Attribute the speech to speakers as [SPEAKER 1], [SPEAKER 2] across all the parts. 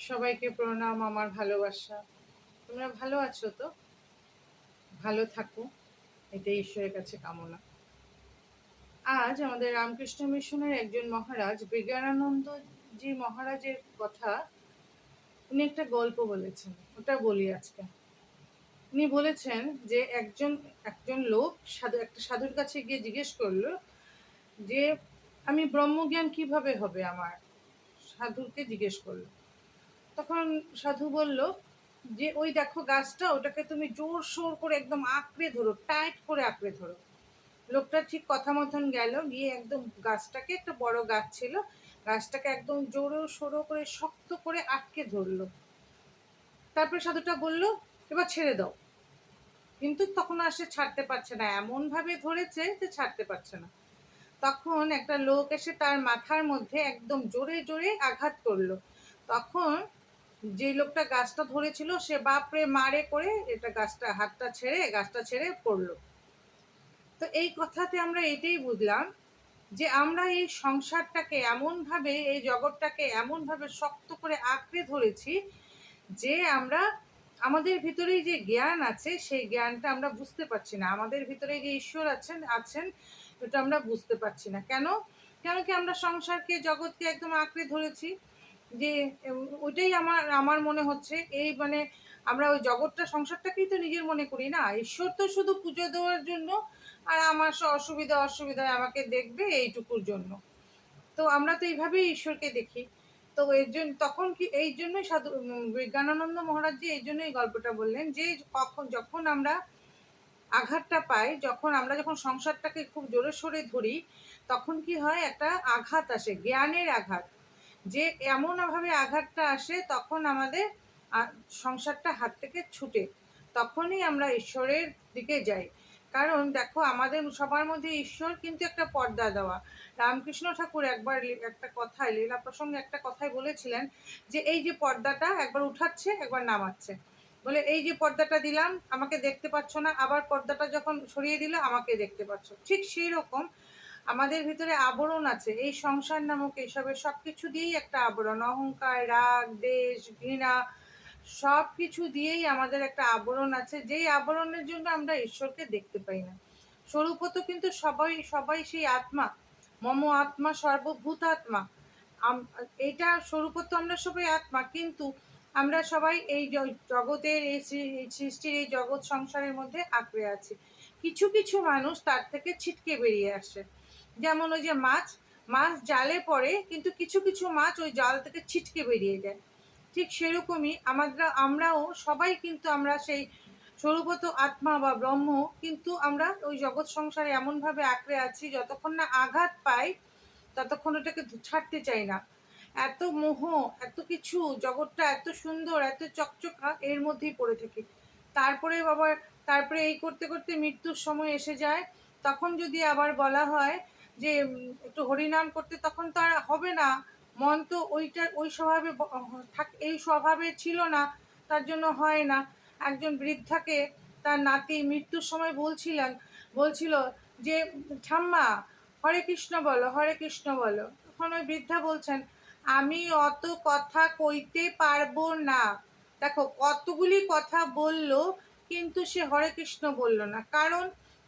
[SPEAKER 1] সবাইকে প্রণাম, আমার ভালোবাসা। তোমরা ভালো আছো তো? ভালো থাকো, এটাই ঈশ্বরের কাছে কামনা। আজ আমাদের রামকৃষ্ণ মিশনের একজন মহারাজ, বিজ্ঞানানন্দ জি মহারাজের কথা, উনি একটা গল্প বলেছেন, ওটা বলি আজকে। উনি বলেছেন যে একজন একজন লোক একটা সাধুর কাছে গিয়ে জিজ্ঞেস করলো যে আমি ব্রহ্মজ্ঞান কিভাবে হবে আমার। সাধুকে জিজ্ঞেস করলো। তখন সাধু বলল যে ওই দেখো গাছটা, ওটাকে তুমি জোর সোর করে একদম আঁকড়ে ধরো, টাইট করে আঁকড়ে ধরো। লোকটা ঠিক কথা মতন গেল, গিয়ে একদম গাছটাকে, একটা বড় গাছ ছিল, গাছটাকে একদম জোরো সোরো করে শক্ত করে আটকে ধরলো। তারপরে সাধুটা বলল এবার ছেড়ে দাও। কিন্তু তখন আর সে ছাড়তে পারছে না, এমন ভাবে ধরেছে যে ছাড়তে পারছে না। তখন একটা লোক এসে তার মাথার মধ্যে একদম জোরে জোরে আঘাত করলো। তখন যে লোকটা গাছটা ধরেছিল সে বাপরে মারে করে এটা হাতটা ছেড়ে গাছটা ছেড়ে পড়লো। তো এই কথাতে আমরা এটাই বুঝলাম যে আমরা এই সংসারটাকে এমনভাবে, এই জগৎটাকে এমনভাবে শক্ত করে আঁকড়ে ধরেছি যে আমরা, আমাদের ভিতরেই যে জ্ঞান আছে সেই জ্ঞানটা আমরা বুঝতে পারছি না। আমাদের ভিতরে যে ঈশ্বর আছেন এটা আমরা বুঝতে পারছি না। কেন কেন কি আমরা সংসারকে, জগৎকে একদম আঁকড়ে ধরেছি। যে ওইটাই আমার আমার মনে হচ্ছে এই মানে আমরা ওই জগৎটা, সংসারটাকেই তো নিজের মনে করি না। ঈশ্বর তো শুধু পুজো দেওয়ার জন্য, আর আমার অসুবিধায় আমাকে দেখবে এইটুকুর জন্য। তো আমরা তো এইভাবেই ঈশ্বরকে দেখি। তো এর জন্য তখন কি, এই জন্যই বিজ্ঞানানন্দ মহারাজ জি এই জন্যই গল্পটা বললেন যে যখন আমরা আঘাতটা পাই, যখন সংসারটাকে খুব জোরে সোরে ধরি, তখন কি হয়, একটা আঘাত আসে, জ্ঞানের আঘাত। যে এমনভাবে আঘাতটা আসে তখন আমাদের সংসারটা হাত থেকে ছুটে, তখনই আমরা ঈশ্বরের দিকে যাই। কারণ দেখো, আমাদের সবার মধ্যে ঈশ্বর কিন্তু একটা পর্দা দেওয়া। রামকৃষ্ণ ঠাকুর একবার একটা কথায়, লীলা প্রসঙ্গে একটা কথায় বলেছিলেন যে এই যে পর্দাটা একবার উঠাচ্ছে একবার নামাচ্ছে, বলে এই যে পর্দাটা দিলাম আমাকে দেখতে পাচ্ছ না, আবার পর্দাটা যখন সরিয়ে দিল আমাকে দেখতে পাচ্ছ। ঠিক সেই রকম আমাদের ভিতরে আবরণ আছে, এই সংসার নামক এইসবের সব কিছু দিয়েই একটা আবরণ, অহংকার, রাগ, দ্বেষ, ঘৃণা, সব কিছু দিয়েই আমাদের একটা আবরণ আছে, যেই আবরণের জন্য আমরা ঈশ্বরকে দেখতে পাই না। স্বরূপত কিন্তু সবাই সবাই সেই আত্মা, মম আত্মা সর্বভূত আত্মা। এইটা স্বরূপত আমরা সবাই আত্মা, কিন্তু আমরা সবাই এই জগতের এই সৃষ্টির এই জগৎ সংসারের মধ্যে আঁকড়ে আছি। কিছু কিছু মানুষ তার থেকে ছিটকে বেরিয়ে আসে। যেমন ওই যে মাছ, মাছ জালে পড়ে কিন্তু কিছু কিছু মাছ ওই জাল থেকে ছিটকে বেরিয়ে যায়। ঠিক সেরকমই আমরাও সবাই, কিন্তু আমরা সেই স্বরূপত আত্মা বা ব্রহ্ম, কিন্তু আমরা ওই জগৎ সংসারে এমনভাবে আঁকড়ে আছি, যতক্ষণ না আঘাত পাই ততক্ষণ ওটাকে ছাড়তে চাই না। এত মোহ, এত কিছু, জগৎটা এত সুন্দর, এত চকচকা, এর মধ্যেই পড়ে থাকি। তারপরে এই করতে করতে মৃত্যুর সময় এসে যায়। তখন যদি আবার বলা হয় যে একটু হরিনাম করতে, তখন তো আর হবে না। মন তো ওই স্বভাবে এই স্বভাবে ছিল না, তার জন্য হয় না। একজন বৃদ্ধাকে তার নাতি মৃত্যুর সময় বলছিল যে ঠাম্মা হরে কৃষ্ণ বলো, হরে কৃষ্ণ বলো। তখন ওই বৃদ্ধা বলছেন আমি অত কথা কইতে পারবো না। দেখো কতগুলি কথা বলল, কিন্তু সে হরে কৃষ্ণ বলল না। কারণ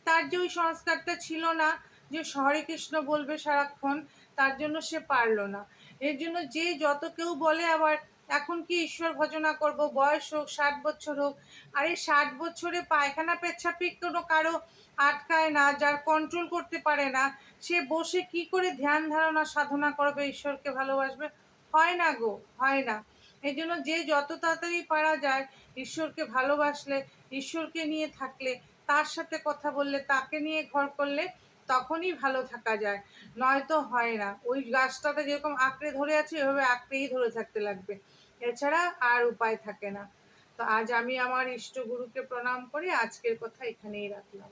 [SPEAKER 1] তার যে ওই সংস্কারটা ছিল না যে হরে কৃষ্ণ বলবে সারাক্ষণ, তার জন্য সে পারলো না। এর জন্য যে যত কেউ বলে আবার এখন কি ঈশ্বর ভজনা করব, বয়স হোক 60 বছর হোক, আরে 60 বছরে পায়খানা পেচ্ছাপি কোনো কারো আটকায় না, যার কন্ট্রোল করতে পারে না, সে বসে কি করে ধ্যান ধারণা সাধনা করবে, ঈশ্বরকে ভালোবাসবে? হয় না গো, হয় না। এই জন্য যে যত তাড়াতাড়ি পারা যায় ঈশ্বরকে ভালোবাসলে, ঈশ্বরকে নিয়ে থাকলে, তার সাথে কথা বললে, তাকে নিয়ে ঘর করলে, তখনই ভালো থাকা যায়। নয়তো হয় না। ওই গাছটাতে যেরকম আঁকড়ে ধরে আছে ওইভাবে আঁকড়েই ধরে থাকতে লাগবে, এছাড়া আর উপায় থাকে না। তো আজ আমি আমার ইষ্টগুরুকে প্রণাম করে আজকের কথা এখানেই রাখলাম।